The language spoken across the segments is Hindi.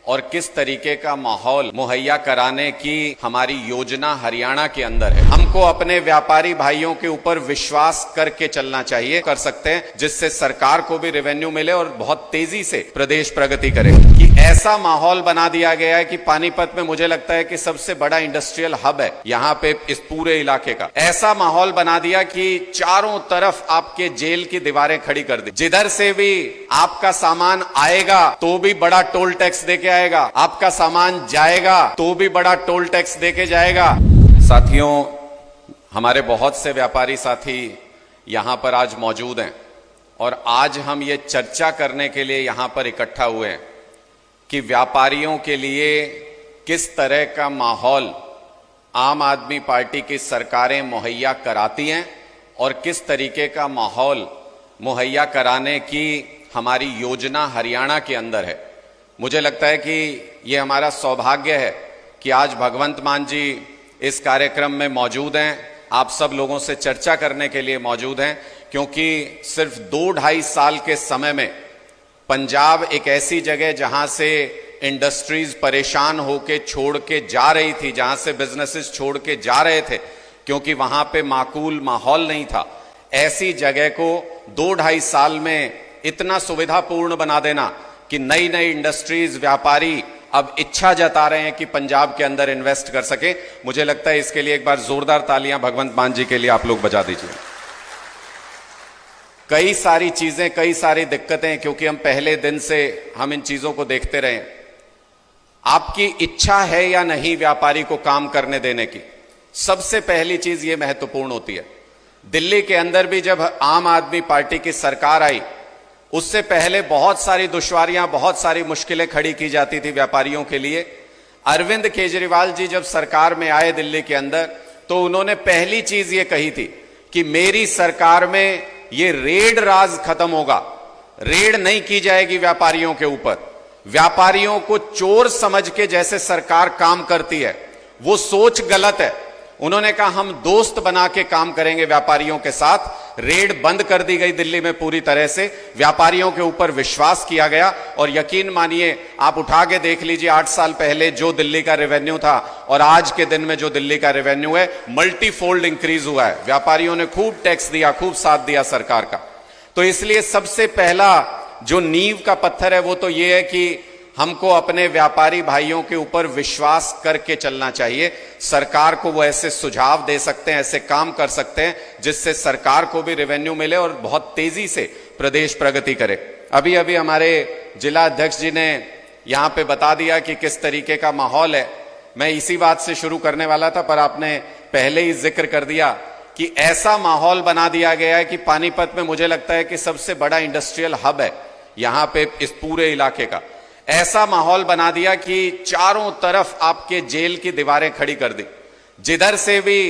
और किस तरीके का माहौल मुहैया कराने की हमारी योजना हरियाणा के अंदर है। हमको अपने व्यापारी भाइयों के ऊपर विश्वास करके चलना चाहिए, कर सकते हैं, जिससे सरकार को भी रेवेन्यू मिले और बहुत तेजी से प्रदेश प्रगति करे। कि ऐसा माहौल बना दिया गया है कि पानीपत में मुझे लगता है कि सबसे बड़ा इंडस्ट्रियल हब है यहाँ पे, इस पूरे इलाके का। ऐसा माहौल बना दिया कि चारों तरफ आपके जेल की दीवारें खड़ी कर दी। जिधर से भी आपका सामान आएगा तो भी बड़ा टोल टैक्स देके आएगा, आपका सामान जाएगा तो भी बड़ा टोल टैक्स देके जाएगा। साथियों, हमारे बहुत से व्यापारी साथी यहां पर आज मौजूद हैं और आज हम ये चर्चा करने के लिए यहां पर इकट्ठा हुए हैं कि व्यापारियों के लिए किस तरह का माहौल आम आदमी पार्टी की सरकारें मुहैया कराती हैं और किस तरीके का माहौल मुहैया कराने की हमारी योजना हरियाणा के अंदर है। मुझे लगता है कि ये हमारा सौभाग्य है कि आज भगवंत मान जी इस कार्यक्रम में मौजूद हैं, आप सब लोगों से चर्चा करने के लिए मौजूद हैं, क्योंकि सिर्फ 2-2.5 साल के समय में पंजाब एक ऐसी जगह जहां से इंडस्ट्रीज परेशान होके छोड़ के जा रही थी, जहां से बिजनेसेस छोड़ के जा रहे थे क्योंकि वहां पे माकूल माहौल नहीं था, ऐसी जगह को 2-2.5 साल में इतना सुविधापूर्ण बना देना कि नई नई इंडस्ट्रीज, व्यापारी अब इच्छा जता रहे हैं कि पंजाब के अंदर इन्वेस्ट कर सके। मुझे लगता है इसके लिए एक बार जोरदार तालियां भगवंत मान जी के लिए आप लोग बजा दीजिए। कई सारी चीजें, कई सारी दिक्कतें, क्योंकि हम पहले दिन से हम इन चीजों को देखते रहे। आपकी इच्छा है या नहीं व्यापारी को काम करने देने की, सबसे पहली चीज ये महत्वपूर्ण होती है। दिल्ली के अंदर भी जब आम आदमी पार्टी की सरकार आई, उससे पहले बहुत सारी दुश्वारियां, बहुत सारी मुश्किलें खड़ी की जाती थी व्यापारियों के लिए। अरविंद केजरीवाल जी जब सरकार में आए दिल्ली के अंदर, तो उन्होंने पहली चीज ये कही थी कि मेरी सरकार में ये रेड राज खत्म होगा, रेड नहीं की जाएगी व्यापारियों के ऊपर। व्यापारियों को चोर समझ के जैसे सरकार काम करती है, वो सोच गलत है। उन्होंने कहा हम दोस्त बना के काम करेंगे व्यापारियों के साथ। रेड बंद कर दी गई दिल्ली में पूरी तरह से, व्यापारियों के ऊपर विश्वास किया गया और यकीन मानिए, आप उठा के देख लीजिए 8 साल पहले जो दिल्ली का रेवेन्यू था और आज के दिन में जो दिल्ली का रेवेन्यू है, मल्टीफोल्ड इंक्रीज हुआ है। व्यापारियों ने खूब टैक्स दिया, खूब साथ दिया सरकार का। तो इसलिए सबसे पहला जो नींव का पत्थर है वो तो ये है कि हमको अपने व्यापारी भाइयों के ऊपर विश्वास करके चलना चाहिए। सरकार को वो ऐसे सुझाव दे सकते हैं, ऐसे काम कर सकते हैं, जिससे सरकार को भी रेवेन्यू मिले और बहुत तेजी से प्रदेश प्रगति करे। अभी अभी हमारे जिला अध्यक्ष जी ने यहां पे बता दिया कि किस तरीके का माहौल है। मैं इसी बात से शुरू करने वाला था, पर आपने पहले ही जिक्र कर दिया कि ऐसा माहौल बना दिया गया है कि पानीपत में मुझे लगता है कि सबसे बड़ा इंडस्ट्रियल हब है यहां पे, इस पूरे इलाके का। ऐसा माहौल बना दिया कि चारों तरफ आपके जेल की दीवारें खड़ी कर दी। जिधर से भी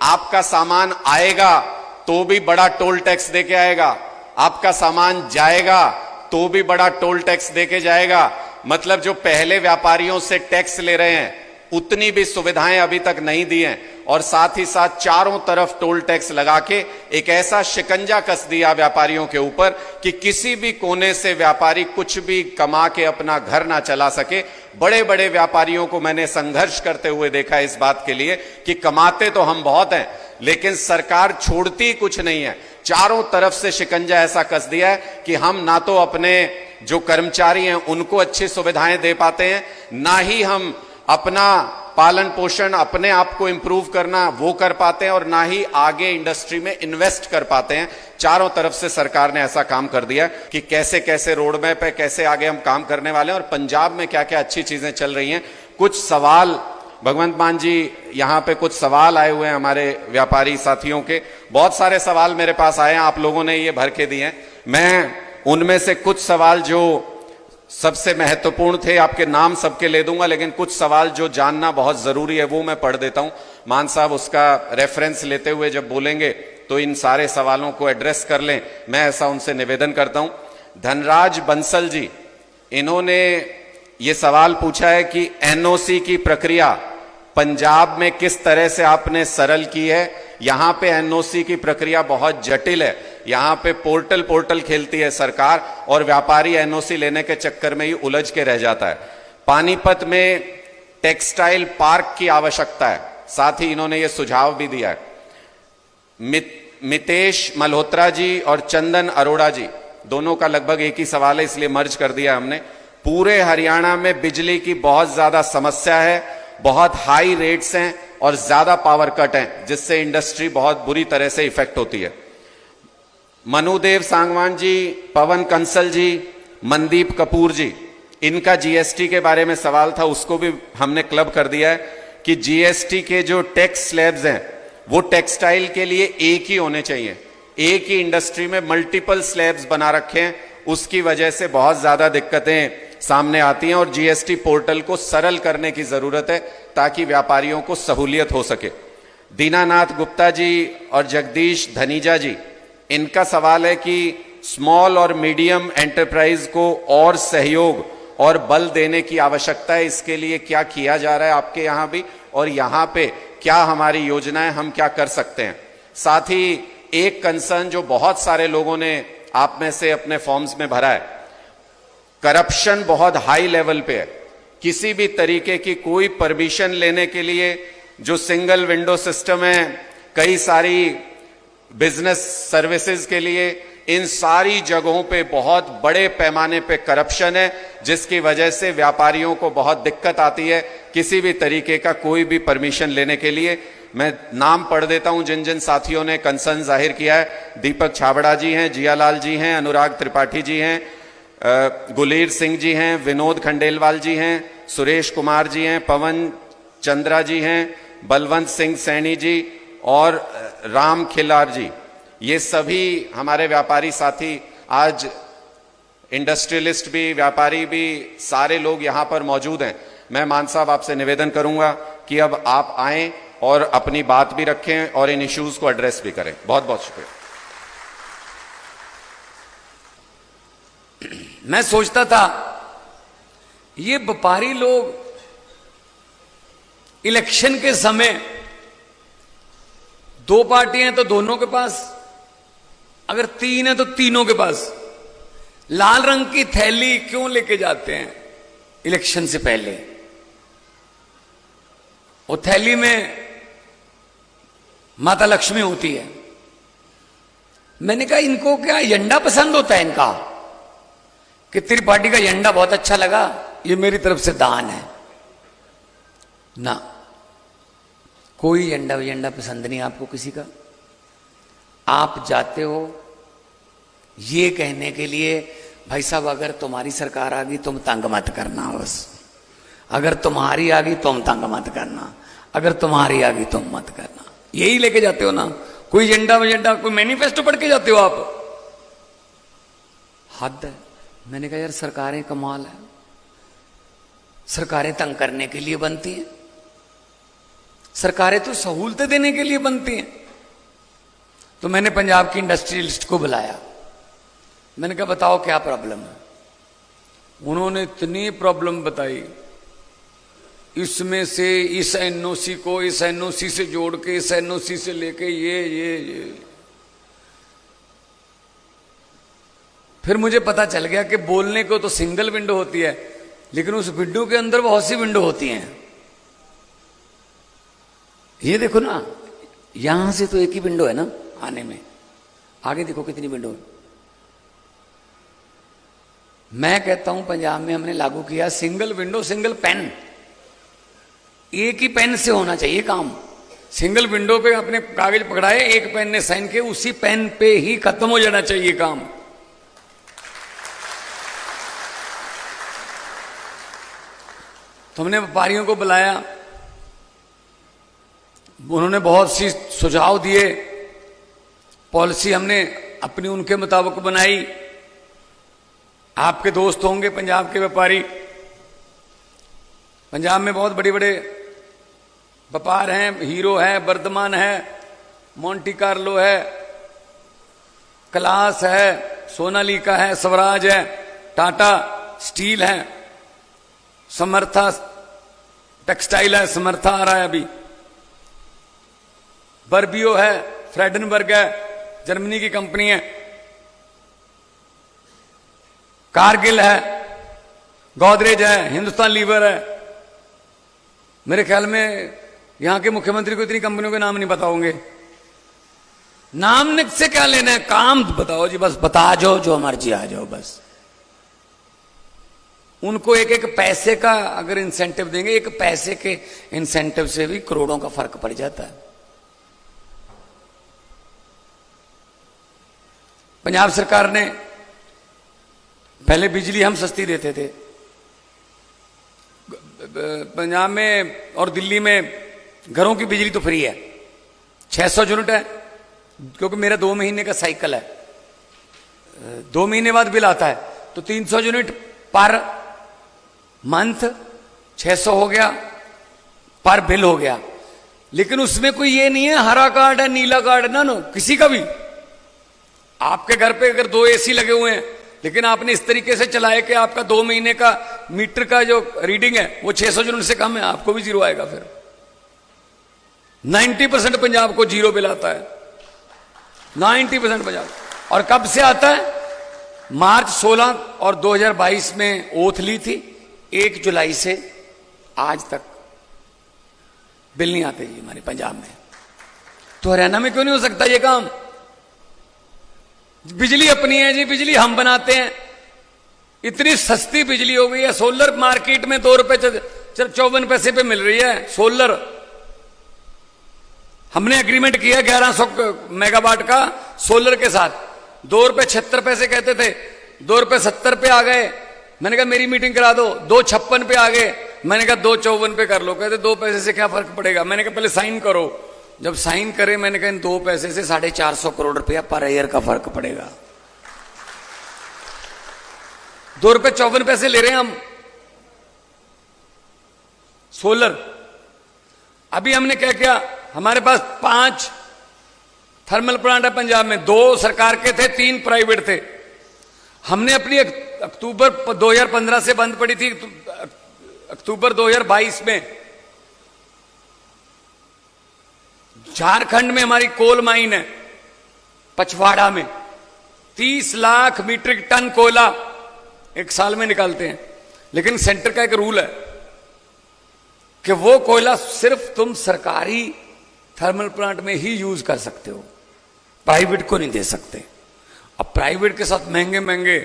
आपका सामान आएगा तो भी बड़ा टोल टैक्स देके आएगा, आपका सामान जाएगा तो भी बड़ा टोल टैक्स देके जाएगा। मतलब जो पहले व्यापारियों से टैक्स ले रहे हैं उतनी भी सुविधाएं अभी तक नहीं दी हैं, और साथ ही साथ चारों तरफ टोल टैक्स लगा के एक ऐसा शिकंजा कस दिया व्यापारियों के ऊपर कि किसी भी कोने से व्यापारी कुछ भी कमा के अपना घर ना चला सके। बड़े बड़े व्यापारियों को मैंने संघर्ष करते हुए देखा इस बात के लिए कि कमाते तो हम बहुत हैं, लेकिन सरकार छोड़ती कुछ नहीं है। चारों तरफ से शिकंजा ऐसा कस दिया है कि हम ना तो अपने जो कर्मचारी हैं उनको अच्छी सुविधाएं दे पाते हैं, ना ही हम अपना पालन पोषण, अपने आप को इंप्रूव करना वो कर पाते हैं, और ना ही आगे इंडस्ट्री में इन्वेस्ट कर पाते हैं। चारों तरफ से सरकार ने ऐसा काम कर दिया कि कैसे कैसे रोड मैप है, कैसे आगे हम काम करने वाले हैं और पंजाब में क्या क्या अच्छी चीजें चल रही हैं। कुछ सवाल भगवंत मान जी, यहाँ पे कुछ सवाल आए हुए हैं हमारे व्यापारी साथियों के, बहुत सारे सवाल मेरे पास आए हैं, आप लोगों ने ये भर के दिए हैं। मैं उनमें से कुछ सवाल जो सबसे महत्वपूर्ण थे, आपके नाम सबके ले दूंगा, लेकिन कुछ सवाल जो जानना बहुत जरूरी है वो मैं पढ़ देता हूं। मान साहब उसका रेफरेंस लेते हुए जब बोलेंगे तो इन सारे सवालों को एड्रेस कर लें, मैं ऐसा उनसे निवेदन करता हूं। धनराज बंसल जी, इन्होंने ये सवाल पूछा है कि एनओसी की प्रक्रिया पंजाब में किस तरह से आपने सरल की है। यहां पे एनओसी की प्रक्रिया बहुत जटिल है, यहां पे पोर्टल खेलती है सरकार और व्यापारी एनओसी लेने के चक्कर में ही उलझ के रह जाता है। पानीपत में टेक्सटाइल पार्क की आवश्यकता है, साथ ही इन्होंने ये सुझाव भी दिया है। मितेश मल्होत्रा जी और चंदन अरोड़ा जी दोनों का लगभग एक ही सवाल है, इसलिए मर्ज कर दिया हमने। पूरे हरियाणा में बिजली की बहुत ज्यादा समस्या है, बहुत हाई रेट्स हैं और ज्यादा पावर कट हैं, जिससे इंडस्ट्री बहुत बुरी तरह से इफेक्ट होती है। मनुदेव सांगवान जी, पवन कंसल जी, मनदीप कपूर जी, इनका जीएसटी के बारे में सवाल था, उसको भी हमने क्लब कर दिया है कि जीएसटी के जो टैक्स स्लैब्स हैं वो टेक्सटाइल के लिए एक ही होने चाहिए। एक ही इंडस्ट्री में मल्टीपल स्लैब्स बना रखे हैं, उसकी वजह से बहुत ज्यादा दिक्कतें सामने आती हैं और जीएसटी पोर्टल को सरल करने की जरूरत है ताकि व्यापारियों को सहूलियत हो सके। दीनानाथ गुप्ता जी और जगदीश धनीजा जी, इनका सवाल है कि स्मॉल और मीडियम एंटरप्राइज को और सहयोग और बल देने की आवश्यकता है, इसके लिए क्या किया जा रहा है आपके यहां भी, और यहां पे क्या हमारी योजनाएं, हम क्या कर सकते हैं। साथ ही एक कंसर्न जो बहुत सारे लोगों ने आप में से अपने फॉर्म्स में भरा है, करप्शन बहुत हाई लेवल पे है। किसी भी तरीके की कोई परमिशन लेने के लिए जो सिंगल विंडो सिस्टम है, कई सारी बिजनेस सर्विसेज के लिए, इन सारी जगहों पे बहुत बड़े पैमाने पे करप्शन है, जिसकी वजह से व्यापारियों को बहुत दिक्कत आती है किसी भी तरीके का कोई भी परमिशन लेने के लिए। मैं नाम पढ़ देता हूं जिन जिन साथियों ने कंसर्न जाहिर किया है। दीपक छाबड़ा जी हैं, जियालाल जी हैं, अनुराग त्रिपाठी जी हैं, गुलेर सिंह जी हैं, विनोद खंडेलवाल जी हैं, सुरेश कुमार जी हैं, पवन चंद्रा जी हैं, बलवंत सिंह सैनी जी और राम खिलार जी। ये सभी हमारे व्यापारी साथी, आज इंडस्ट्रियलिस्ट भी, व्यापारी भी, सारे लोग यहां पर मौजूद हैं। मैं मान साहब आपसे निवेदन करूंगा कि अब आप आएं और अपनी बात भी रखें और इन इश्यूज को एड्रेस भी करें। बहुत बहुत शुक्रिया। मैं सोचता था ये व्यापारी लोग इलेक्शन के समय, दो पार्टियां हैं तो दोनों के पास, अगर तीन है तो तीनों के पास लाल रंग की थैली क्यों लेके जाते हैं इलेक्शन से पहले? वो थैली में माता लक्ष्मी होती है। मैंने कहा इनको क्या एजेंडा पसंद होता है इनका, कि त्रिपाठी का एजेंडा बहुत अच्छा लगा, ये मेरी तरफ से दान है ना। कोई एजेंडा पसंद नहीं आपको किसी का। आप जाते हो ये कहने के लिए, भाई साहब अगर तुम्हारी सरकार आ गई तुम तंग मत करना, बस अगर तुम्हारी आ गई तुम तंग मत करना, अगर तुम्हारी आ गई तुम मत करना, यही लेके जाते हो ना। कोई एजेंडा कोई मैनिफेस्टो पढ़ के जाते हो आप? हद है। मैंने कहा यार सरकारें कमाल है, सरकारें तंग करने के लिए बनती हैं, सरकारें तो सहूलतें देने के लिए बनती हैं। तो मैंने पंजाब की इंडस्ट्रियलिस्ट को बुलाया, मैंने कहा बताओ क्या प्रॉब्लम है। उन्होंने इतनी प्रॉब्लम बताई, इसमें से इस एनओसी को इस एनओसी से जोड़ के, इस एनओसी से लेके ये फिर मुझे पता चल गया कि बोलने को तो सिंगल विंडो होती है, लेकिन उस विंडो के अंदर बहुत सी विंडो होती हैं। ये देखो ना, यहां से तो एक ही विंडो है ना आने में, आगे देखो कितनी विंडो है। मैं कहता हूं पंजाब में हमने लागू किया सिंगल विंडो सिंगल पेन। एक ही पेन से होना चाहिए काम। सिंगल विंडो पे अपने कागज पकड़ाए, एक पेन ने साइन किए, उसी पेन पे ही खत्म हो जाना चाहिए काम। तो हमने व्यापारियों को बुलाया, उन्होंने बहुत सी सुझाव दिए, पॉलिसी हमने अपनी उनके मुताबिक बनाई। आपके दोस्त होंगे पंजाब के व्यापारी, पंजाब में बहुत बड़े बड़े व्यापार हैं, हीरो है, वर्धमान है, मोंटी कार्लो है, क्लास है, सोनालिका है, स्वराज है, टाटा स्टील है, समर्था टेक्सटाइल है, समर्था आ रहा है अभी, बर्बियो है, फ्रेडनबर्ग है, जर्मनी की कंपनी है, कारगिल है, गोदरेज है, हिंदुस्तान लीवर है। मेरे ख्याल में यहां के मुख्यमंत्री को इतनी कंपनियों के नाम नहीं पता होंगे। नाम से क्या लेना है, काम बताओ जी, बस बता जाओ, जो मर्जी आ जाओ बस। उनको एक एक पैसे का अगर इंसेंटिव देंगे, एक पैसे के इंसेंटिव से भी करोड़ों का फर्क पड़ जाता है। पंजाब सरकार ने पहले बिजली हम सस्ती देते थे, पंजाब में और दिल्ली में घरों की बिजली तो फ्री है, 600 यूनिट है, क्योंकि मेरा 2 महीने का साइकिल है, 2 महीने बाद बिल आता है, तो 300 यूनिट पर मंथ 600 हो गया, पर बिल हो गया। लेकिन उसमें कोई ये नहीं है हरा कार्ड है नीला कार्ड है, ना किसी का भी। आपके घर पे अगर 2 एसी लगे हुए हैं, लेकिन आपने इस तरीके से चलाया कि आपका 2 महीने का मीटर का जो रीडिंग है वो 600 यूनिट से कम है, आपको भी जीरो आएगा। फिर 90% पंजाब को जीरो बिल आता है, 90% पंजाब। और कब से आता है? मार्च 16 और 2022 में ओथ ली थी, 1 जुलाई से आज तक बिल नहीं आते जी हमारे पंजाब में। तो हरियाणा में क्यों नहीं हो सकता ये काम? बिजली अपनी है जी, बिजली हम बनाते हैं, इतनी सस्ती बिजली हो गई है। सोलर मार्केट में 2 रुपए 54 पैसे पे मिल रही है सोलर। हमने एग्रीमेंट किया 1100 मेगावाट का सोलर के साथ, 2 रुपए 76 पैसे कहते थे, 2 रुपए 70 पे आ गए। मैंने कहा मेरी मीटिंग करा दो, 256 पे आ गए। मैंने कहा 254 पे कर लो। कहते 2 पैसे से क्या फर्क पड़ेगा। मैंने कहा पहले साइन करो। जब साइन करे, मैंने कहा इन 2 पैसे से 450 करोड़ रुपया पर ईयर का फर्क पड़ेगा। 2 रुपए 54 पैसे ले रहे हैं हम सोलर। अभी हमने क्या किया, हमारे पास 5 थर्मल प्लांट है पंजाब में, 2 सरकार के थे, 3 प्राइवेट थे। हमने अपनी अक्टूबर 2015 से बंद पड़ी थी, अक्टूबर 2022 में झारखंड में हमारी कोल माइन है पचवाड़ा में, 30 लाख मीट्रिक टन कोयला एक साल में निकालते हैं। लेकिन सेंटर का एक रूल है कि वो कोयला सिर्फ तुम सरकारी थर्मल प्लांट में ही यूज कर सकते हो, प्राइवेट को नहीं दे सकते। अब प्राइवेट के साथ महंगे महंगे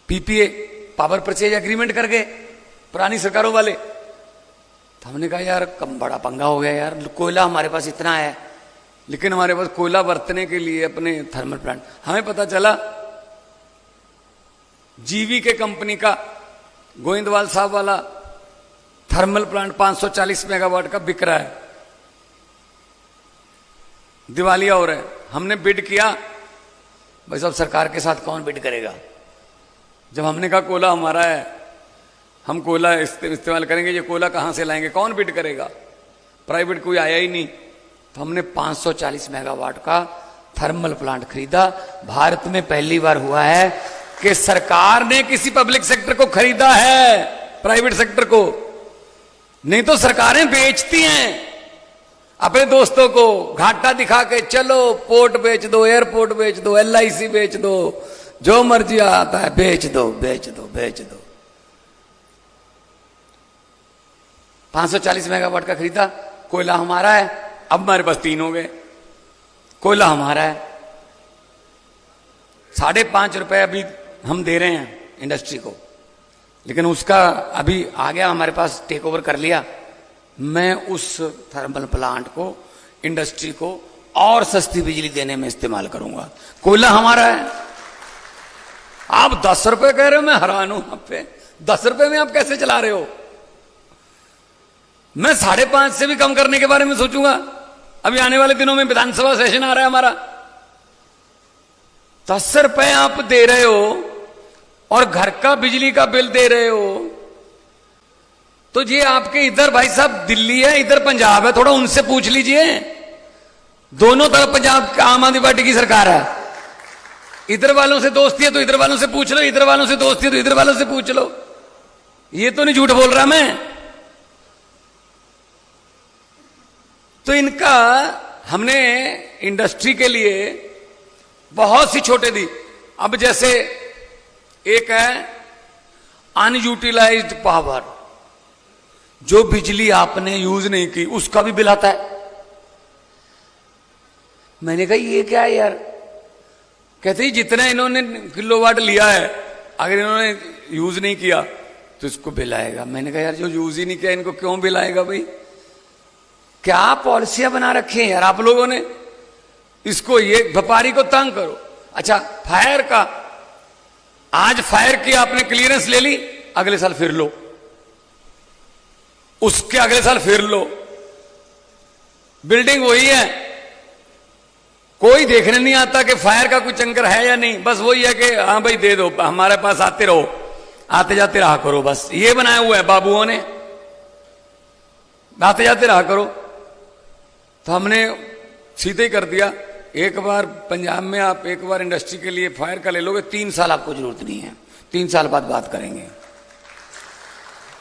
पीपीए, पावर परचेज एग्रीमेंट कर गए पुरानी सरकारों वाले। तो हमने कहा यार कम बड़ा पंगा हो गया यार, कोयला हमारे पास इतना है, लेकिन हमारे पास कोयला बरतने के लिए अपने थर्मल प्लांट। हमें पता चला जीवी के कंपनी का गोविंदवाल साहब वाला थर्मल प्लांट 540 मेगावाट का बिक रहा है, दिवालिया हो रहा है। हमने बिड किया, भाई साहब सरकार के साथ कौन बिड करेगा। जब हमने कहा कोयला हमारा है, हम कोयला इस्तेमाल करेंगे, ये कोयला कहां से लाएंगे, कौन बिड करेगा। प्राइवेट कोई आया ही नहीं। तो हमने 540 मेगावाट का थर्मल प्लांट खरीदा। भारत में पहली बार हुआ है कि सरकार ने किसी पब्लिक सेक्टर को खरीदा है प्राइवेट सेक्टर को। नहीं तो सरकारें बेचती हैं अपने दोस्तों को, घाटा दिखा के चलो पोर्ट बेच दो, एयरपोर्ट बेच दो, LIC बेच दो, जो मर्जी आता है बेच दो बेच दो बेच दो। 540 मेगावाट का खरीदा, कोयला हमारा है। अब हमारे पास 3 हो गए, कोयला हमारा है। 5.5 रुपए अभी हम दे रहे हैं इंडस्ट्री को, लेकिन उसका अभी आ गया हमारे पास, टेक ओवर कर लिया। मैं उस थर्मल प्लांट को, इंडस्ट्री को और सस्ती बिजली देने में इस्तेमाल करूंगा। कोयला हमारा है। आप 10 रुपए कह रहे हो, मैं हैरान हूं आप पे। 10 रुपए में आप कैसे चला रहे हो? मैं 5.5 से भी कम करने के बारे में सोचूंगा। अभी आने वाले दिनों में विधानसभा सेशन आ रहा है हमारा। 10 रुपए आप दे रहे हो और घर का बिजली का बिल दे रहे हो, तो ये आपके इधर भाई साहब दिल्ली है, इधर पंजाब है, थोड़ा उनसे पूछ लीजिए। दोनों तरफ पंजाब आम आदमी पार्टी की सरकार है। इधर वालों से दोस्ती है तो इधर वालों से पूछ लो, इधर वालों से दोस्ती है तो इधर वालों से पूछ लो। ये तो नहीं झूठ बोल रहा मैं। तो इनका हमने इंडस्ट्री के लिए बहुत सी छोटे दी। अब जैसे एक है अनयूटिलाइज्ड पावर, जो बिजली आपने यूज नहीं की उसका भी बिल आता है। मैंने कहा ये क्या है यार? कहते ही जितना इन्होंने किलोवाट लिया है अगर इन्होंने यूज नहीं किया तो इसको बिल आएगा। मैंने कहा यार जो यूज ही नहीं किया इनको क्यों बिल आएगा भाई? क्या पॉलिसियां बना रखी हैं यार आप लोगों ने? इसको ये व्यापारी को तंग करो। अच्छा फायर का, आज फायर की आपने क्लियरेंस ले ली, अगले साल फिर लो, उसके अगले साल फिर लो, बिल्डिंग वही है, कोई देखने नहीं आता कि फायर का कुछ चंकर है या नहीं, बस वही है कि हाँ भाई दे दो, हमारे पास आते रहो, आते जाते रहा करो, बस ये बनाया हुआ है बाबुओं ने, आते जाते रहा करो। तो हमने सीधे ही कर दिया। एक बार पंजाब में आप एक बार इंडस्ट्री के लिए फायर का ले लोगे, 3 साल आपको जरूरत नहीं है, 3 साल बाद बात करेंगे।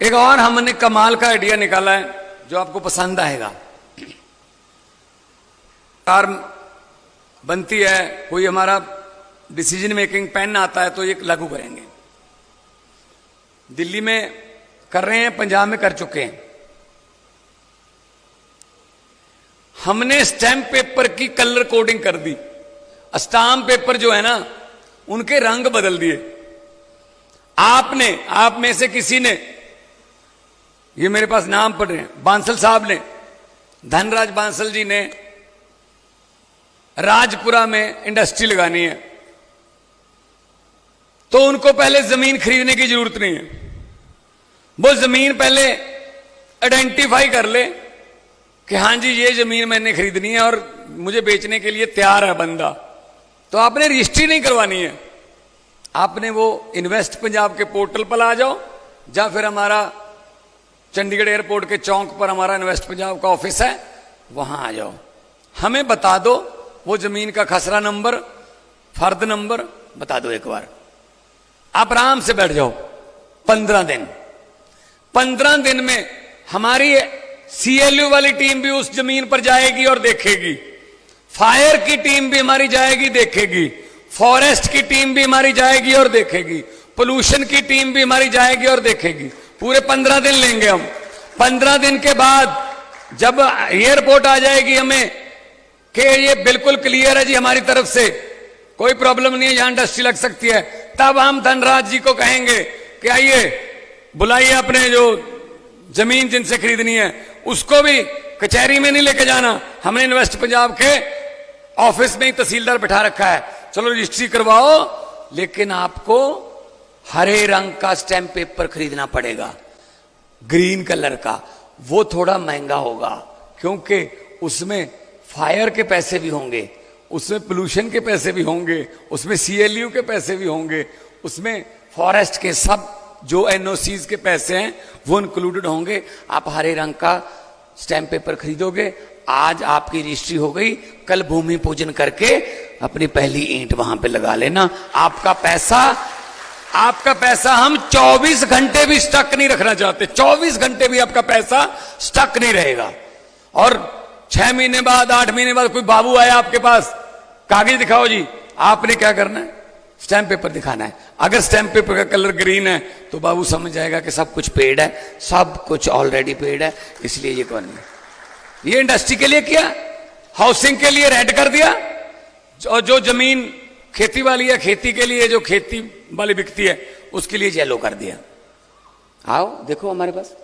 एक और हमने कमाल का आइडिया निकाला है जो आपको पसंद आएगा। कार बनती है, कोई हमारा डिसीजन मेकिंग पेन आता है तो ये लागू करेंगे। दिल्ली में कर रहे हैं, पंजाब में कर चुके हैं। हमने स्टैम्प पेपर की कलर कोडिंग कर दी। स्टाम्प पेपर जो है ना उनके रंग बदल दिए। आपने, आप में से किसी ने, ये मेरे पास नाम पढ़ रहे हैं, बांसल साहब ने, धनराज बांसल जी ने राजपुरा में इंडस्ट्री लगानी है तो उनको पहले जमीन खरीदने की जरूरत नहीं है। वो जमीन पहले आइडेंटिफाई कर ले कि हाँ जी ये जमीन मैंने खरीदनी है और मुझे बेचने के लिए तैयार है बंदा, तो आपने रजिस्ट्री नहीं करवानी है। आपने वो इन्वेस्ट पंजाब के पोर्टल पर आ जाओ, या फिर हमारा चंडीगढ़ एयरपोर्ट के चौक पर हमारा इन्वेस्ट पंजाब का ऑफिस है, वहां आ जाओ, हमें बता दो वो जमीन का खसरा नंबर, फर्द नंबर बता दो एक बार, आप आराम से बैठ जाओ। 15 दिन में हमारी सीएलयू वाली टीम भी उस जमीन पर जाएगी और देखेगी, फायर की टीम भी हमारी जाएगी देखेगी, फॉरेस्ट की टीम भी हमारी जाएगी और देखेगी, पोल्यूशन की टीम भी हमारी जाएगी और देखेगी। पूरे 15 दिन लेंगे हम। 15 दिन के बाद जब एयरपोर्ट आ जाएगी हमें कि ये बिल्कुल क्लियर है जी हमारी तरफ से, कोई प्रॉब्लम नहीं है, यहां इंडस्ट्री लग सकती है, तब हम धनराज जी को कहेंगे कि आइए बुलाइए अपने जो जमीन जिनसे खरीदनी है, उसको भी कचहरी में नहीं लेके जाना, हमने इन्वेस्ट पंजाब के ऑफिस में ही तहसीलदार बिठा रखा है, चलो रजिस्ट्री करवाओ, लेकिन आपको हरे रंग का स्टैम्प पेपर खरीदना पड़ेगा, ग्रीन कलर का। वो थोड़ा महंगा होगा क्योंकि उसमें फायर के पैसे भी होंगे, उसमें पोल्यूशन के पैसे भी होंगे, उसमें सीएलयू के पैसे भी होंगे, उसमें फॉरेस्ट के सब जो एनओसीज के पैसे हैं वो इंक्लूडेड होंगे। आप हरे रंग का स्टैम्प पेपर खरीदोगे, आज आपकी रजिस्ट्री हो गई, कल भूमि पूजन करके अपनी पहली ईंट वहां पे लगा लेना। आपका पैसा हम 24 घंटे भी स्टक नहीं रखना चाहते, 24 घंटे भी आपका पैसा स्टक नहीं रहेगा। और 6 महीने बाद, 8 महीने बाद कोई बाबू आया आपके पास, कागज दिखाओ जी, आपने क्या करना है? स्टैम्प पेपर दिखाना है। अगर स्टैम्प पेपर का कलर ग्रीन है तो बाबू समझ जाएगा कि सब कुछ पेड है, सब कुछ ऑलरेडी पेड है, इसलिए ये कौन है। ये इंडस्ट्री के लिए किया, हाउसिंग के लिए रेड कर दिया, और जो जमीन खेती वाली है, खेती के लिए जो खेती वाली बिकती है उसके लिए येलो कर दिया। आओ देखो हमारे पास,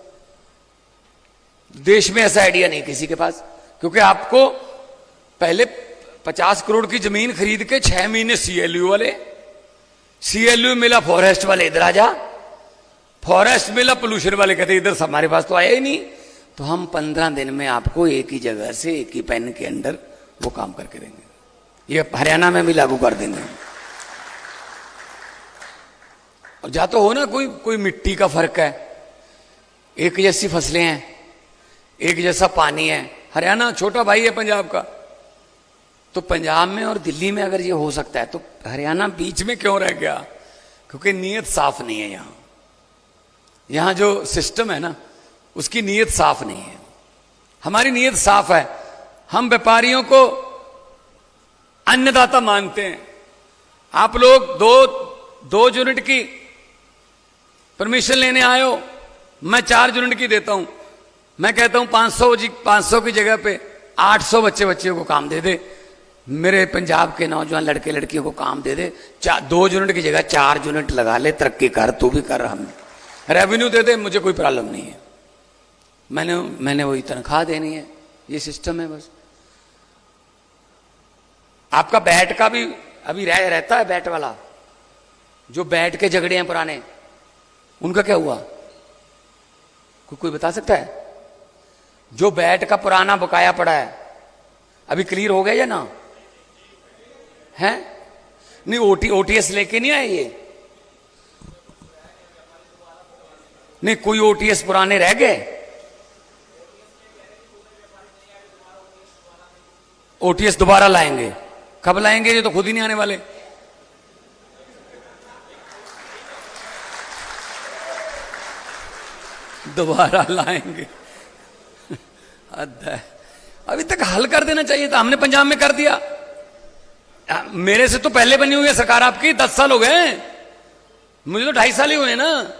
देश में ऐसा आइडिया नहीं किसी के पास, क्योंकि आपको पहले 50 करोड़ की जमीन खरीद के 6 महीने सीएलयू वाले, सीएलयू मिला फॉरेस्ट वाले इधर आ जा, फॉरेस्ट मिला पोल्यूशन वाले कहते इधर हमारे पास तो आया ही नहीं। तो हम 15 दिन में आपको एक ही जगह से एक ही पेन के अंदर वो काम करके देंगे। ये हरियाणा में भी लागू कर देंगे। और जा तो हो ना, कोई मिट्टी का फर्क है, एक जैसी फसलें हैं, एक जैसा पानी है, हरियाणा छोटा भाई है पंजाब का, तो पंजाब में और दिल्ली में अगर ये हो सकता है तो हरियाणा बीच में क्यों रह गया? क्योंकि नीयत साफ नहीं है। यहां जो सिस्टम है ना उसकी नीयत साफ नहीं है। हमारी नीयत साफ है, हम व्यापारियों को अन्नदाता मानते हैं। आप लोग दो यूनिट की परमिशन लेने आयो, मैं 4 यूनिट की देता हूं। मैं कहता हूं 500 की जगह पे 800 बच्चियों को काम दे दे। मेरे पंजाब के नौजवान लड़के लड़कियों को काम दे दे। 2 यूनिट की जगह 4 यूनिट लगा ले, तरक्की कर, तू भी कर, हम रेवेन्यू दे दे, मुझे कोई प्रॉब्लम नहीं है। मैंने वही तनख्वाह देनी है, ये सिस्टम है बस। आपका बैट का भी अभी रहता है, बैट वाला जो बैट के झगड़े हैं पुराने, उनका क्या हुआ? कोई बता सकता है? जो बैट का पुराना बकाया पड़ा है अभी क्लियर हो गया या ना है? नहीं, ओटीएस लेके नहीं आए ये? नहीं, कोई ओटीएस पुराने रह गए? ओटीएस दोबारा लाएंगे? कब लाएंगे? ये तो खुद ही नहीं आने वाले। दोबारा लाएंगे। अभी तक हल कर देना चाहिए था, हमने पंजाब में कर दिया। मेरे से तो पहले बनी हुई है सरकार आपकी, 10 साल हो गए, मुझे तो 2.5 साल ही हुए ना।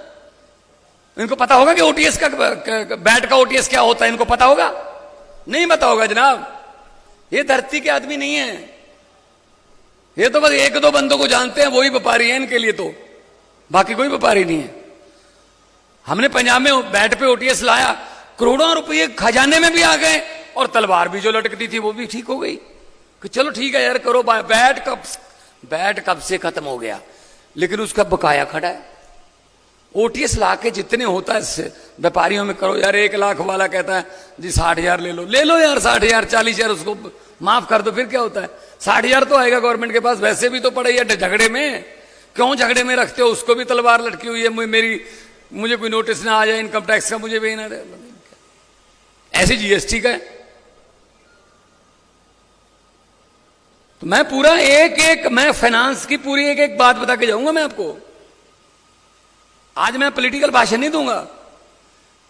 इनको पता होगा कि ओटीएस का, बैट का ओटीएस क्या होता है, इनको पता होगा? नहीं पता होगा जनाब। ये धरती के आदमी नहीं है, ये तो बस 1-2 बंदों को जानते हैं, वही व्यापारी है इनके लिए, तो बाकी कोई व्यापारी नहीं है। हमने पंजाब में बैट पे ओटीएस लाया, करोड़ों रुपये खजाने में भी आ गए, और तलवार भी जो लटकती थी वो भी ठीक हो गई कि चलो ठीक है यार करो। बैट कब से खत्म हो गया, लेकिन उसका बकाया खड़ा है। ओटीएस ला के जितने होता है व्यापारियों में करो यार। 1 लाख वाला कहता है जी 60,000 ले लो यार 60,000, 40,000 उसको माफ कर दो, फिर क्या होता है? 60,000 तो आएगा गवर्नमेंट के पास, वैसे भी तो पड़े है झगड़े में। क्यों झगड़े में रखते हो? उसको भी तलवार लटकी हुई है, मुझे कोई नोटिस ना आ जाए इनकम टैक्स का, मुझे भी ना दे। ऐसे जीएसटी का है। तो मैं पूरा मैं फाइनेंस की पूरी एक बात बता के जाऊंगा मैं आपको। आज मैं पॉलिटिकल भाषण नहीं दूंगा,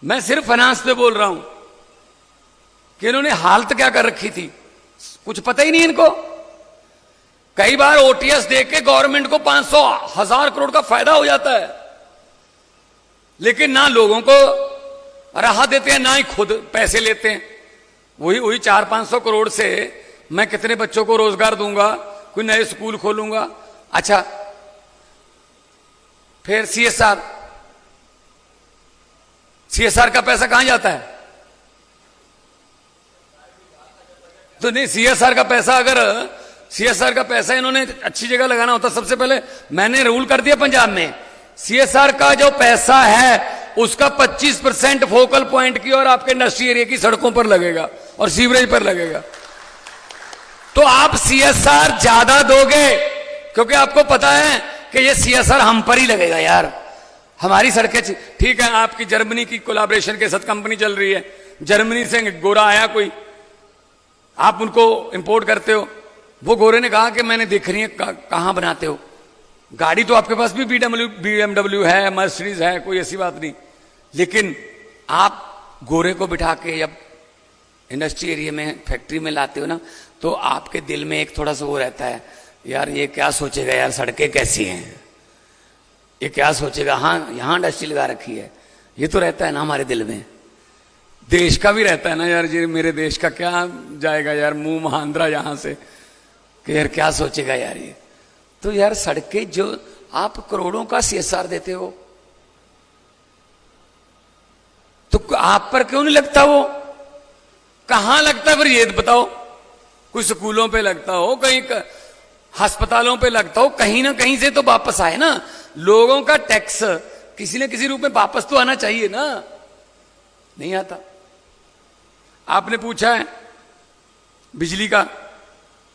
मैं सिर्फ फाइनेंस पे बोल रहा हूं कि इन्होंने हालत क्या कर रखी थी, कुछ पता ही नहीं इनको। कई बार ओटीएस देके गवर्नमेंट को 500,000 करोड़ का फायदा हो जाता है, लेकिन ना लोगों को राहत देते हैं, ना ही खुद पैसे लेते हैं। वही 400-500 करोड़ से मैं कितने बच्चों को रोजगार दूंगा, कोई नए स्कूल खोलूंगा। अच्छा, फिर सीएसआर का पैसा कहां जाता है? तो नहीं, सीएसआर का पैसा इन्होंने अच्छी जगह लगाना होता। सबसे पहले मैंने रूल कर दिया पंजाब में, सीएसआर का जो पैसा है उसका 25% फोकल पॉइंट की और आपके इंडस्ट्री एरिया की सड़कों पर लगेगा और सीवरेज पर लगेगा। तो आप सीएसआर ज्यादा दोगे, क्योंकि आपको पता है कि ये सीएसआर हम पर ही लगेगा यार, हमारी सड़कें। ठीक है, आपकी जर्मनी की कोलैबोरेशन के साथ कंपनी चल रही है, जर्मनी से गोरा आया कोई, आप उनको इंपोर्ट करते हो। वो गोरे ने कहा कि मैंने देख रही है कहां बनाते हो, गाड़ी तो आपके पास भी BMW है, मर्सिडीज है, कोई ऐसी बात नहीं, लेकिन आप गोरे को बिठा के जब इंडस्ट्री एरिया में फैक्ट्री में लाते हो ना, तो आपके दिल में एक थोड़ा सा वो रहता है, यार ये क्या सोचेगा, यार सड़कें कैसी हैं, ये क्या सोचेगा, हाँ यहां इंडस्ट्री लगा रखी है, ये तो रहता है ना हमारे दिल में। देश का भी रहता है ना यार, जी मेरे देश का क्या जाएगा यार मुंह महांद्रा यहां से, कि यार क्या सोचेगा यार ये। तो यार सड़कें जो आप करोड़ों का सीएसआर देते हो, तो आप पर क्यों नहीं लगता? वो कहां लगता है फिर ये बताओ? कोई स्कूलों पे लगता हो, कहीं अस्पतालों पे लगता हो, कहीं ना कहीं से तो वापस आए ना। लोगों का टैक्स किसी न किसी रूप में वापस तो आना चाहिए ना, नहीं आता। आपने पूछा है बिजली का,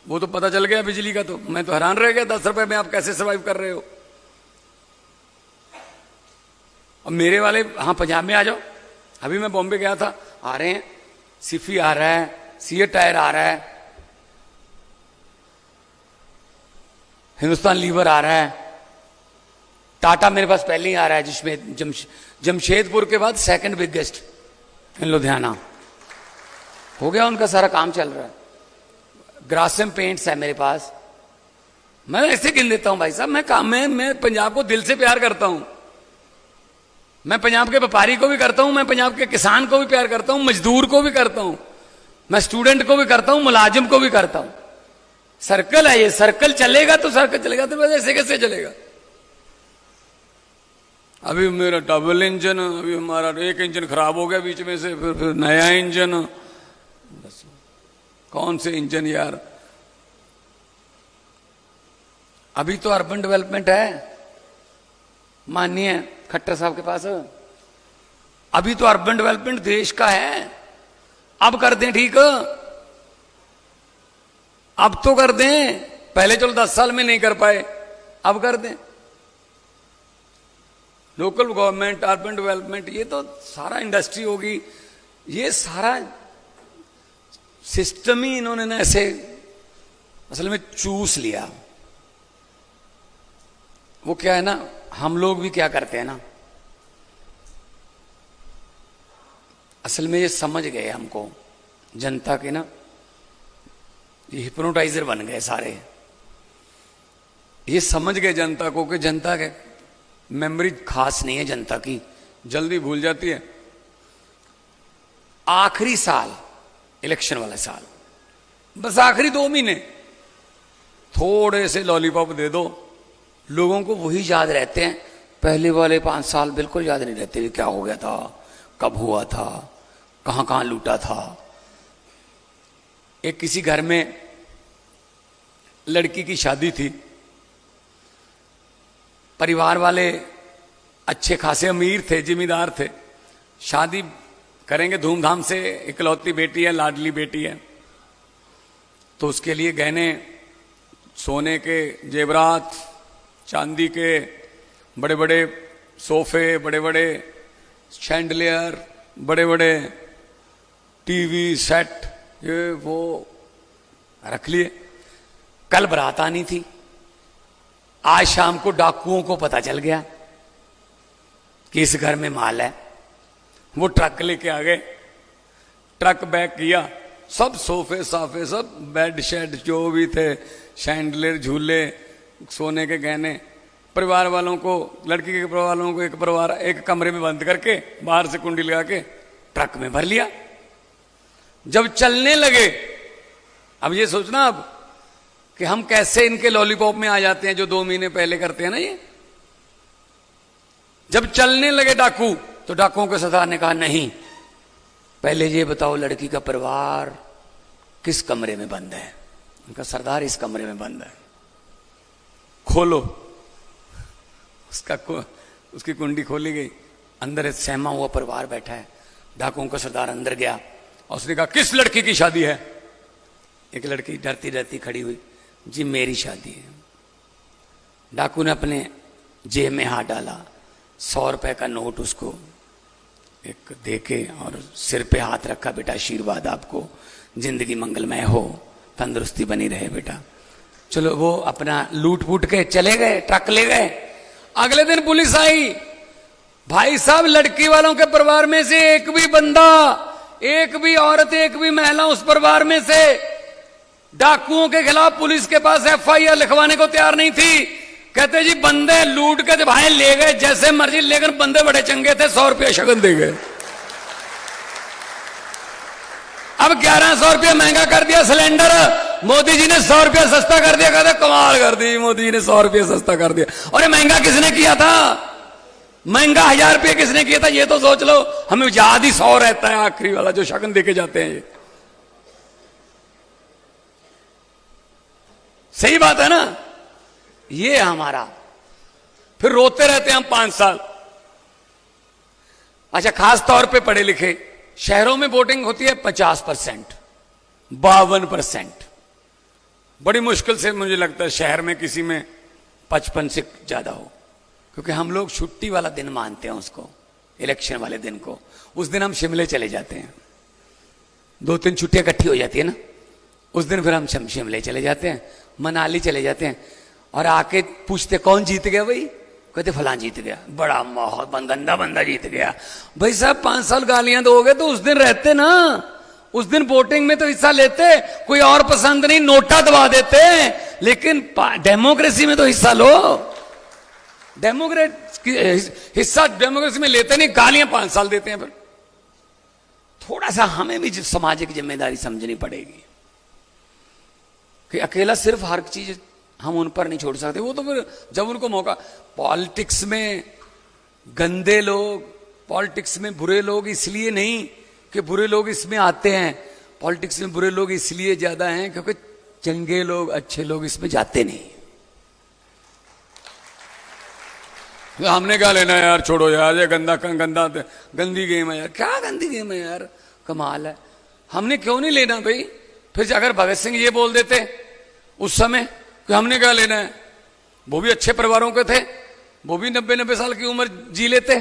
वो तो पता चल गया बिजली का, तो मैं तो हैरान रह गया, 10 रुपए में आप कैसे सर्वाइव कर रहे हो। और मेरे वाले हाँ पंजाब में आ जाओ, अभी मैं बॉम्बे गया था, आ रहे हैं सिफी आ रहा है, सीएट टायर आ रहा है, हिंदुस्तान लीवर आ रहा है, टाटा मेरे पास पहले ही आ रहा है, जिसमें जमशेदपुर के बाद 2nd बिगेस्ट इन लुधियाना हो गया, उनका सारा काम चल रहा है। ग्रासिम पेंट्स है मेरे पास, मैं ऐसे गिन लेता हूं भाई साहब। मैं पंजाब को दिल से प्यार करता हूं, मैं पंजाब के व्यापारी को भी करता हूं, मैं पंजाब के किसान को भी प्यार करता हूं, मजदूर को भी करता हूं, मैं स्टूडेंट को भी करता हूं, मुलाजिम को भी करता हूं। सर्कल है ये, सर्कल चलेगा तो सर्कल चलेगा, तो ऐसे कैसे चलेगा? अभी मेरा डबल इंजन, अभी हमारा एक इंजन खराब हो गया बीच में से, फिर नया इंजन। बस कौन से इंजन यार? अभी तो अर्बन डेवलपमेंट है, माननीय खट्टर साहब के पास, अभी तो अर्बन डेवलपमेंट देश का है। अब कर दें ठीक, अब तो कर दें, पहले चलो 10 साल में नहीं कर पाए, अब कर दें। लोकल गवर्नमेंट, अर्बन डेवलपमेंट, ये तो सारा इंडस्ट्री होगी, ये सारा सिस्टम ही इन्होंने ना ऐसे असल में चूस लिया। वो क्या है ना, हम लोग भी क्या करते हैं ना, असल में ये समझ गए हमको, जनता के ना ये हिप्नोटाइजर बन गए सारे। ये समझ गए जनता को कि जनता के मेमोरी खास नहीं है जनता की, जल्दी भूल जाती है। आखिरी साल, इलेक्शन वाला साल, बस आखिरी 2 महीने थोड़े से लॉलीपॉप दे दो, लोगों को वही याद रहते हैं। पहले वाले 5 साल बिल्कुल याद नहीं रहते, क्या हो गया था, कब हुआ था, कहां कहां लूटा था। एक किसी घर में लड़की की शादी थी, परिवार वाले अच्छे खासे अमीर थे, जिम्मेदार थे, शादी करेंगे धूमधाम से, इकलौती बेटी है, लाडली बेटी है, तो उसके लिए गहने, सोने के जेवरात, चांदी के बड़े बड़े सोफे, बड़े बड़े शैंडलियर, बड़े बड़े टीवी सेट, ये वो रख लिए। कल बारात आनी थी, आज शाम को डाकुओं को पता चल गया कि इस घर में माल है, वो ट्रक लेके आ गए, ट्रक बैक किया, सब सोफे साफे, सब बेड शेड जो भी थे, शैंडलियर, झूले, सोने के गहने, परिवार वालों को, लड़की के परिवार वालों को एक कमरे में बंद करके बाहर से कुंडी लगा के ट्रक में भर लिया। जब चलने लगे, अब ये सोचना अब कि हम कैसे इनके लॉलीपॉप में आ जाते हैं जो 2 महीने पहले करते हैं ना ये। जब चलने लगे डाकू, तो डाकुओं के सरदार ने कहा नहीं, पहले ये बताओ लड़की का परिवार किस कमरे में बंद है। उनका सरदार इस कमरे में बंद है, खोलो। उसकी कुंडी खोली गई, अंदर एक सहमा हुआ परिवार बैठा है। डाकुओं का सरदार अंदर गया और उसने कहा किस लड़की की शादी है। एक लड़की डरती डरती खड़ी हुई, जी मेरी शादी है। डाकू ने अपने जेब में हाथ डाला, 100 रुपए का नोट उसको एक देके और सिर पे हाथ रखा, बेटा आशीर्वाद आपको, जिंदगी मंगलमय हो, तंदुरुस्ती बनी रहे बेटा। चलो वो अपना लूट फूट के चले गए, ट्रक ले गए। अगले दिन पुलिस आई, भाई साहब लड़की वालों के परिवार में से एक भी बंदा, एक भी औरत, एक भी महिला उस परिवार में से डाकुओं के खिलाफ पुलिस के पास FIR लिखवाने को तैयार नहीं थी। कहते जी बंदे लूट के भाई ले गए जैसे मर्जी, लेकिन बंदे बड़े चंगे थे, 100 रुपया शगन दे गए। अब 1100 रुपया महंगा कर दिया सिलेंडर, मोदी जी ने 100 रुपया सस्ता कर दिया। कहते कमाल कर दी, मोदी जी ने 100 रुपया सस्ता कर दिया। और ये महंगा किसने किया था? महंगा 1000 रुपये किसने किया था? ये तो सोच लो। हमें याद ही 100 रहता है, आखिरी वाला जो शगन देके जाते हैं। ये सही बात है ना? ये हमारा, फिर रोते रहते हैं हम 5 साल। अच्छा, खास तौर पे पढ़े लिखे शहरों में वोटिंग होती है 50%, 52%। बड़ी मुश्किल से मुझे लगता है शहर में किसी में 55 से ज्यादा हो, क्योंकि हम लोग छुट्टी वाला दिन मानते हैं उसको, इलेक्शन वाले दिन को। उस दिन हम शिमले चले जाते हैं, 2-3 छुट्टियां इकट्ठी हो जाती है ना, उस दिन फिर हम शिमले चले जाते हैं, मनाली चले जाते हैं, और आके पूछते कौन जीत गया भाई? कहते फलां जीत गया, बड़ा माहौल, गंदा बंदा जीत गया। भाई साहब 5 साल गालियां दोगे तो उस दिन रहते ना, उस दिन वोटिंग में तो हिस्सा लेते। कोई और पसंद नहीं, नोटा दबा देते, लेकिन डेमोक्रेसी में तो हिस्सा लो। डेमोक्रेट हिस्सा डेमोक्रेसी में लेते नहीं, गालियां 5 साल देते हैं। फिर थोड़ा सा हमें भी सामाजिक जिम्मेदारी समझनी पड़ेगी कि अकेला सिर्फ हर चीज हम उन पर नहीं छोड़ सकते। वो तो फिर जब उनको मौका, पॉलिटिक्स में गंदे लोग, पॉलिटिक्स में बुरे लोग इसलिए नहीं कि बुरे लोग इसमें आते हैं, पॉलिटिक्स में बुरे लोग इसलिए ज्यादा हैं क्योंकि चंगे लोग, अच्छे लोग इसमें जाते नहीं। हमने क्या लेना है यार, छोड़ो यार, ये गंदी गेम है यार। क्या गंदी गेम है यार, कमाल है। हमने क्यों नहीं लेना भाई? फिर अगर भगत सिंह ये बोल देते उस समय कि हमने क्या लेना है, वो भी अच्छे परिवारों के थे, वो भी 90-90 साल की उम्र जी लेते,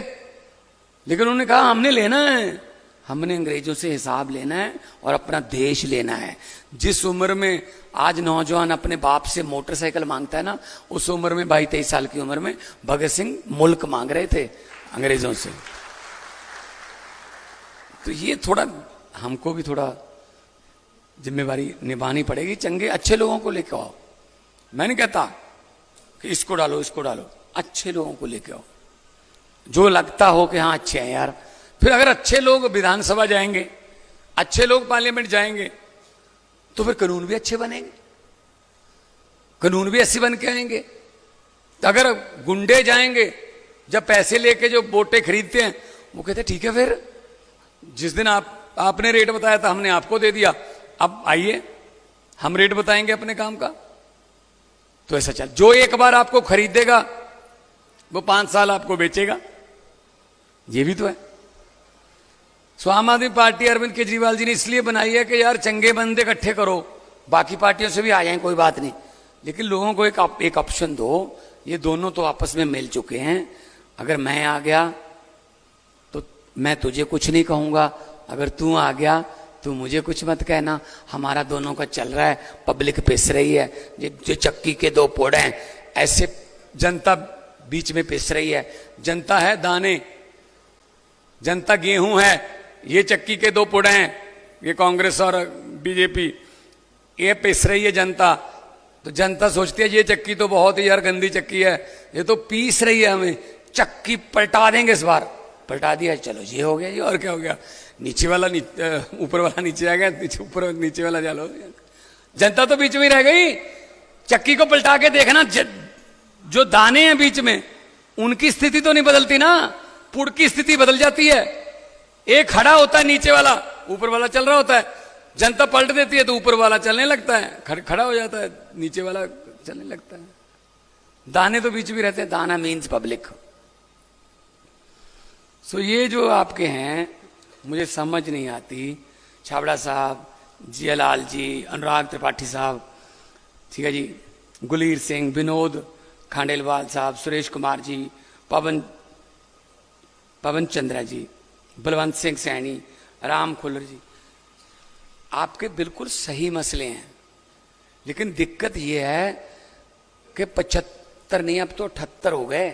लेकिन उन्होंने कहा हमने लेना है, हमने अंग्रेजों से हिसाब लेना है और अपना देश लेना है। जिस उम्र में आज नौजवान अपने बाप से मोटरसाइकिल मांगता है ना, उस उम्र में 22-23 साल की उम्र में भगत सिंह मुल्क मांग रहे थे अंग्रेजों से। तो ये थोड़ा हमको भी थोड़ा जिम्मेवारी निभानी पड़ेगी। चंगे अच्छे लोगों को लेके आओ। मैं नहीं कहता कि इसको डालो इसको डालो, अच्छे लोगों को लेके आओ जो लगता हो कि हाँ अच्छे हैं यार। फिर अगर अच्छे लोग विधानसभा जाएंगे, अच्छे लोग पार्लियामेंट जाएंगे, तो फिर कानून भी अच्छे बनेंगे, कानून भी ऐसे बन के आएंगे। तो अगर गुंडे जाएंगे, जब पैसे लेके जो वोटें खरीदते हैं, वो कहते ठीक है, फिर जिस दिन आपने रेट बताया था हमने आपको दे दिया, अब आइए हम रेट बताएंगे अपने काम का। तो ऐसा चल, जो एक बार आपको खरीदेगा वो 5 साल आपको बेचेगा, ये भी तो है। सो आम आदमी पार्टी अरविंद केजरीवाल जी ने इसलिए बनाई है कि यार चंगे बंदे इकट्ठे करो, बाकी पार्टियों से भी आ जाएं कोई बात नहीं, लेकिन लोगों को एक ऑप्शन दो। ये दोनों तो आपस में मिल चुके हैं। अगर मैं आ गया तो मैं तुझे कुछ नहीं कहूंगा, अगर तू आ गया तो मुझे कुछ मत कहना। हमारा दोनों का चल रहा है, पब्लिक पिस रही है, जो चक्की के 2 पोड़ हैं, ऐसे जनता बीच में पिस रही है। जनता है दाने, जनता गेहूं है, ये चक्की के 2 पोड़ हैं, ये कांग्रेस और बीजेपी, ये पिस रही है जनता। तो जनता सोचती है ये चक्की तो बहुत ही यार गंदी चक्की है, ये तो पीस रही है, हमें चक्की पलटा देंगे इस बार। पलटा दिया, चलो ये हो गया जी, और क्या हो गया, नीचे वाला ऊपर वाला नीचे आ गया, ऊपर नीचे वाला चलो। जनता तो बीच में रह गई। चक्की को पलटा के देखना, जो दाने हैं बीच में उनकी स्थिति तो नहीं बदलती ना, पुड़ की स्थिति बदल जाती है। एक खड़ा होता है, नीचे वाला, ऊपर वाला चल रहा होता है, जनता पलट देती है तो ऊपर वाला चलने लगता है, खड़ा हो जाता है, नीचे वाला चलने लगता है। दाने तो बीच में रहते हैं, दाना मीन्स पब्लिक। सो ये जो आपके हैं मुझे समझ नहीं आती। छाबड़ा साहब, जियालाल जी, अनुराग त्रिपाठी साहब, ठीक है जी, गुलीर सिंह, विनोद खांडेलवाल साहब, सुरेश कुमार जी, पवन चंद्रा जी, बलवंत सिंह सैनी, राम खुल्लर जी, आपके बिल्कुल सही मसले हैं, लेकिन दिक्कत यह है कि 75 नहीं, अब तो 78 हो गए,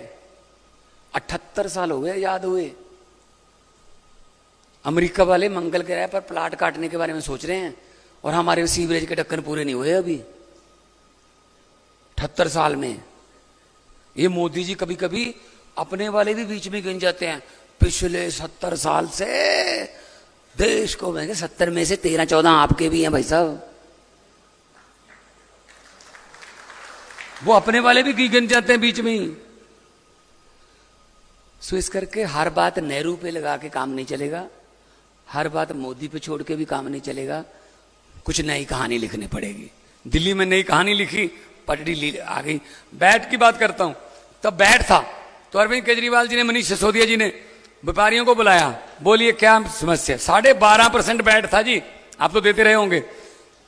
78 साल हो गए याद हुए। अमेरिका वाले मंगल ग्रह पर प्लाट काटने के बारे में सोच रहे हैं और हमारे सीवरेज के ढक्कन पूरे नहीं हुए अभी 78 साल में। ये मोदी जी कभी कभी अपने वाले भी बीच में गिन जाते हैं। पिछले 70 साल से देश को, मैं 70 में से 13-14 आपके भी हैं भाई साहब, वो अपने वाले भी गिन जाते हैं बीच में ही। सो इस करके हर बात नेहरू पे लगा के काम नहीं चलेगा, हर बात मोदी पे छोड़ के भी काम नहीं चलेगा, कुछ नई कहानी लिखनी पड़ेगी। दिल्ली में नई कहानी लिखी, पटड़ी आ गई। बैट की बात करता हूं, तब बैट था तो अरविंद केजरीवाल जी ने, मनीष सिसोदिया जी ने व्यापारियों को बुलाया, बोलिए क्या समस्या। 12.5% बैट था जी, आप तो देते रहे होंगे।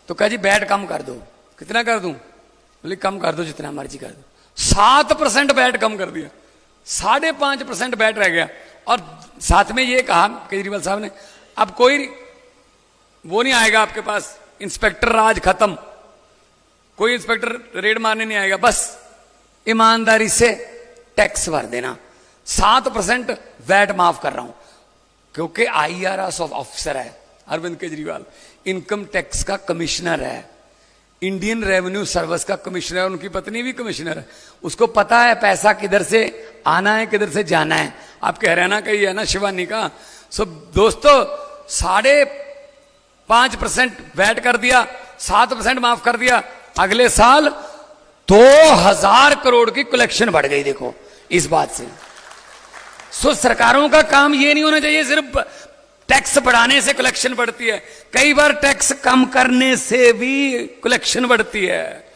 तो कहा जी बैट कम कर दो। कितना कर दूं? बोले कम कर दो जितना मर्जी कर दो। 7% बैट कम कर दिया, 5.5% बैट रह गया। और साथ में ये कहा केजरीवाल साहब ने, अब कोई वो नहीं आएगा आपके पास, इंस्पेक्टर राज खत्म, कोई इंस्पेक्टर रेड मारने नहीं आएगा, बस ईमानदारी से टैक्स भर देना। 7% वैट माफ कर रहा हूं, क्योंकि IRS ऑफिसर है अरविंद केजरीवाल, इनकम टैक्स का कमिश्नर है, इंडियन रेवेन्यू सर्विस का कमिश्नर, उनकी पत्नी भी कमिश्नर है, उसको पता है पैसा किधर से आना है किधर से जाना है। आपके हरियाणा का ही है ना शिवानी का। सो दोस्तों 5.5% वैट कर दिया, 7% माफ कर दिया, अगले साल 2000 करोड़ की कलेक्शन बढ़ गई। देखो इस बात से। सो सरकारों का काम ये नहीं होना चाहिए सिर्फ टैक्स बढ़ाने से कलेक्शन बढ़ती है, कई बार टैक्स कम करने से भी कलेक्शन बढ़ती है।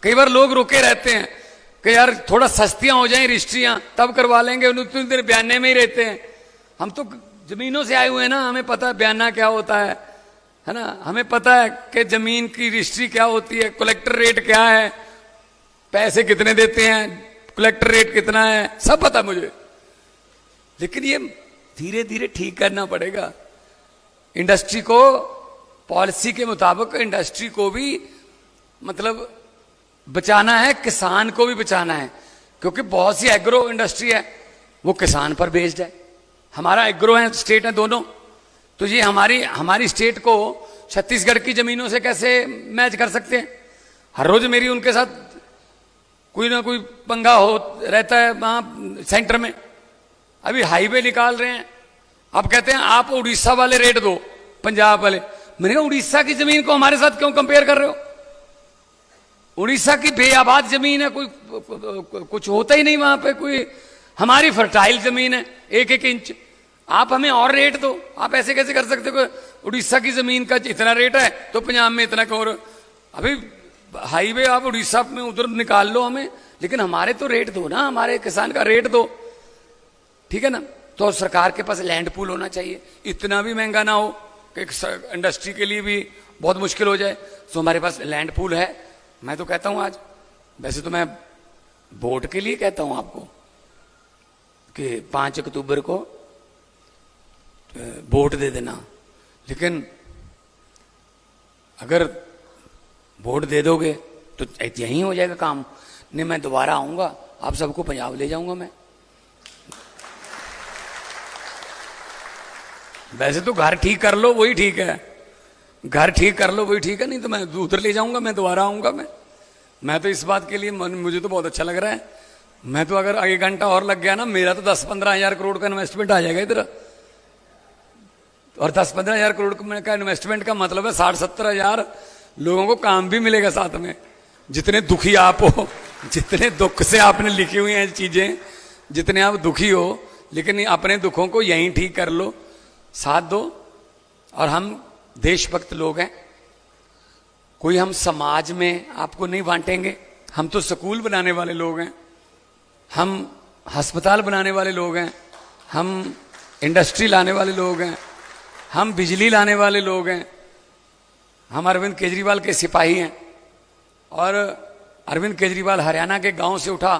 कई बार लोग रुके रहते हैं कि यार थोड़ा सस्तियां हो जाएं रजिस्ट्रियां तब करवा लेंगे, उतनी देर बयाने में ही रहते हैं। हम तो जमीनों से आए हुए हैं ना, हमें पता है बयाना क्या होता है ना, हमें पता है कि जमीन की रजिस्ट्री क्या होती है, कलेक्टर रेट क्या है, पैसे कितने देते हैं, कलेक्टर रेट कितना है, सब पता मुझे। लेकिन ये धीरे धीरे ठीक करना पड़ेगा। इंडस्ट्री को पॉलिसी के मुताबिक इंडस्ट्री को भी मतलब बचाना है, किसान को भी बचाना है, क्योंकि बहुत सी एग्रो इंडस्ट्री है वो किसान पर बेस्ड है। हमारा एग्रो है, स्टेट है दोनों, तो ये हमारी स्टेट को छत्तीसगढ़ की जमीनों से कैसे मैच कर सकते हैं। हर रोज मेरी उनके साथ कोई ना कोई पंगा हो रहता है वहां सेंटर में। अभी हाईवे निकाल रहे हैं, अब कहते हैं आप उड़ीसा वाले रेट दो, पंजाब वाले। मैंने कहा उड़ीसा की जमीन को हमारे साथ क्यों कंपेयर कर रहे हो? उड़ीसा की बेआबाद जमीन है, कोई कुछ होता ही नहीं वहां पे, कोई हमारी फर्टाइल जमीन है 1-1 इंच, आप हमें और रेट दो। आप ऐसे कैसे कर सकते हो? उड़ीसा की जमीन का इतना रेट है तो पंजाब में इतना क्यों? अभी हाईवे आप उड़ीसा में उधर निकाल लो हमें, लेकिन हमारे तो रेट दो ना, हमारे किसान का रेट दो, ठीक है ना। तो सरकार के पास लैंड पूल होना चाहिए, इतना भी महंगा ना हो कि इंडस्ट्री के लिए भी बहुत मुश्किल हो जाए। तो हमारे पास लैंड पूल है। मैं तो कहता हूं आज, वैसे तो मैं वोट के लिए कहता हूं आपको कि 5 अक्टूबर को वोट दे देना, लेकिन अगर वोट दे दोगे तो यहीं हो जाएगा काम। नहीं, मैं दोबारा आऊंगा, आप सबको पंजाब ले जाऊंगा मैं। वैसे तो घर ठीक कर लो वही ठीक है, घर ठीक कर लो वही ठीक है, नहीं तो मैं उधर ले जाऊंगा, मैं दोबारा आऊंगा। मैं तो इस बात के लिए मुझे तो बहुत अच्छा लग रहा है। मैं तो अगर 1 घंटा और लग गया ना, मेरा तो 10-15 हजार करोड़ का इन्वेस्टमेंट आ जाएगा इधर। और 10-15 हजार करोड़ का इन्वेस्टमेंट का मतलब है 60-70 हजार लोगों को काम भी मिलेगा साथ में। जितने दुखी आप हो, जितने दुख से आपने लिखी हुई हैं चीजें, जितने आप दुखी हो, लेकिन अपने दुखों को यहीं ठीक कर लो, साथ दो। और हम देशभक्त लोग हैं, कोई हम समाज में आपको नहीं बांटेंगे। हम तो स्कूल बनाने वाले लोग हैं, हम अस्पताल बनाने वाले लोग हैं, हम इंडस्ट्री लाने वाले लोग हैं, हम बिजली लाने वाले लोग हैं। हम अरविंद केजरीवाल के सिपाही हैं। और अरविंद केजरीवाल हरियाणा के गांव से उठा,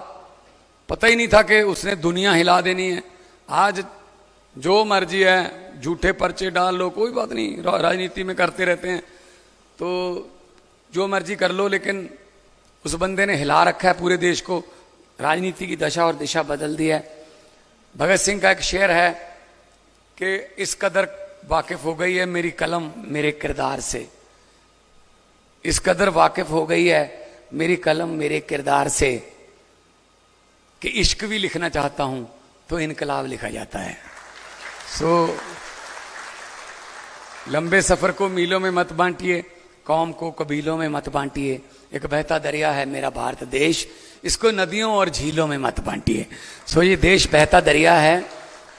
पता ही नहीं था कि उसने दुनिया हिला देनी है। आज जो मर्जी है, झूठे पर्चे डाल लो, कोई बात नहीं, राजनीति में करते रहते हैं तो जो मर्जी कर लो, लेकिन उस बंदे ने हिला रखा है पूरे देश को, राजनीति की दशा और दिशा बदल दी है। भगत सिंह का एक शेर है कि इस कदर वाकिफ हो गई है मेरी कलम मेरे किरदार से, इस कदर वाकिफ हो गई है मेरी कलम मेरे किरदार से कि इश्क भी लिखना चाहता हूं तो इनकलाब लिखा जाता है। लंबे सफर को मीलों में मत बांटिए, कौम को कबीलों में मत बांटिए। एक बहता दरिया है मेरा भारत देश, इसको नदियों और झीलों में मत बांटिए। ये देश बहता दरिया है।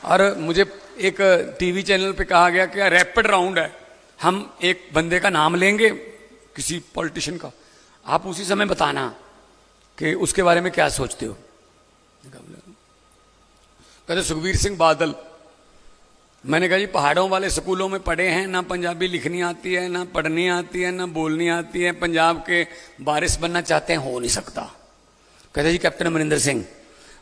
और मुझे एक टीवी चैनल पे कहा गया कि रैपिड राउंड है, हम एक बंदे का नाम लेंगे, किसी पॉलिटिशियन का, आप उसी समय बताना कि उसके बारे में क्या सोचते हो। कहते सुखबीर सिंह बादल। मैंने कहा जी पहाड़ों वाले स्कूलों में पढ़े हैं, ना पंजाबी लिखनी आती है, ना पढ़नी आती है, ना बोलनी आती है, पंजाब के वारिस बनना चाहते हैं, हो नहीं सकता। कहते जी कैप्टन अमरिंदर सिंह।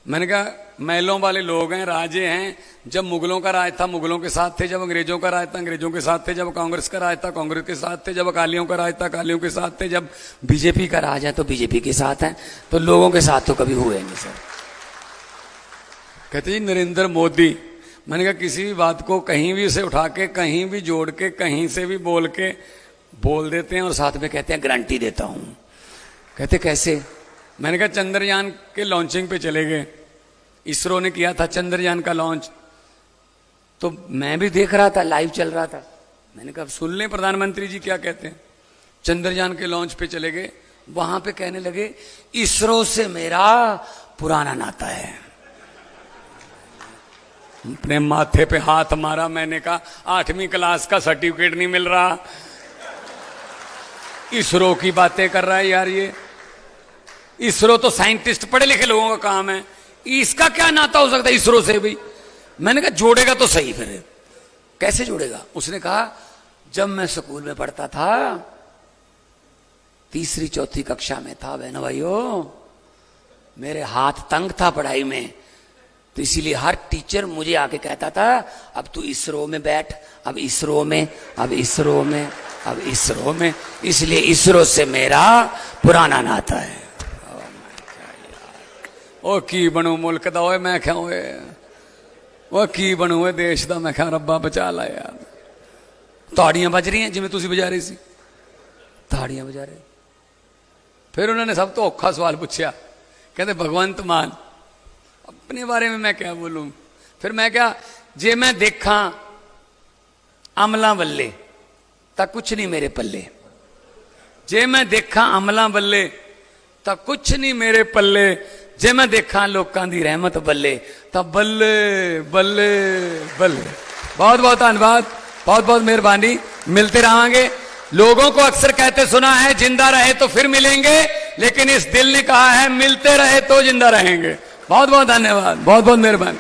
मैंने कहा महलों वाले लोग हैं, राजे हैं। जब मुगलों का राज था मुगलों के साथ थे, जब अंग्रेजों का राज था अंग्रेजों के साथ थे, जब कांग्रेस का राज था कांग्रेस के साथ थे, जब अकालियों का राज था अकालियों के साथ थे, जब बीजेपी का राज है तो बीजेपी के साथ है, तो लोगों के साथ तो कभी हुए नहीं सर। कहते जी नरेंद्र मोदी। मैंने कहा किसी भी बात को कहीं भी उसे उठा के, कहीं भी जोड़ के, कहीं से भी बोल के बोल देते हैं और साथ में कहते हैं गारंटी देता हूं। कहते कैसे? मैंने कहा चंद्रयान के लॉन्चिंग पे चले गए, इसरो ने किया था चंद्रयान का लॉन्च, तो मैं भी देख रहा था, लाइव चल रहा था। मैंने कहा सुन लें प्रधानमंत्री जी क्या कहते हैं। चंद्रयान के लॉन्च पे चले गए, वहां पे कहने लगे इसरो से मेरा पुराना नाता है। अपने माथे पे हाथ मारा, मैंने कहा 8वीं क्लास का सर्टिफिकेट नहीं मिल रहा, इसरो की बातें कर रहा है यार ये। इसरो तो साइंटिस्ट पढ़े लिखे लोगों का काम है, इसका क्या नाता हो सकता है इसरो से भी? मैंने कहा जोड़ेगा तो सही, फिर कैसे जोड़ेगा? उसने कहा जब मैं स्कूल में पढ़ता था, 3री 4थी कक्षा में था बहनों भाइयों, मेरे हाथ तंग था पढ़ाई में, तो इसीलिए हर टीचर मुझे आके कहता था अब तू इसरो में बैठ, अब इसरो में, अब इसरो में, अब इसरो में, इसलिए इसरो से मेरा पुराना नाता है। ओ की बनू मुल्क दा ओए, मैं क्या ओए वो की बनू है देश दा, मैं क्या रब्बा बचा ला यार। ताड़ियां बज रही हैं जिवें तुसी बजा रही सी, ताड़ियां बजा रहे। फिर उन्होंने सब तो औखा सवाल पूछा, कहते भगवंत मान अपने बारे में मैं क्या बोलूं। फिर मैं क्या, जे मैं देखा अमला बल्ले तक कुछ नहीं मेरे पल्ले, जे मैं देखा अमला बल्ले तक कुछ नहीं मेरे पल्ले, जे मैं देखा लोकां दी रहमत बल्ले तब बल्ले बल्ले बल्ले। बहुत बहुत धन्यवाद, बहुत बहुत मेहरबानी, मिलते रहेंगे। लोगों को अक्सर कहते सुना है जिंदा रहे तो फिर मिलेंगे, लेकिन इस दिल ने कहा है मिलते रहे तो जिंदा रहेंगे। बहुत बहुत धन्यवाद, बहुत बहुत मेहरबानी।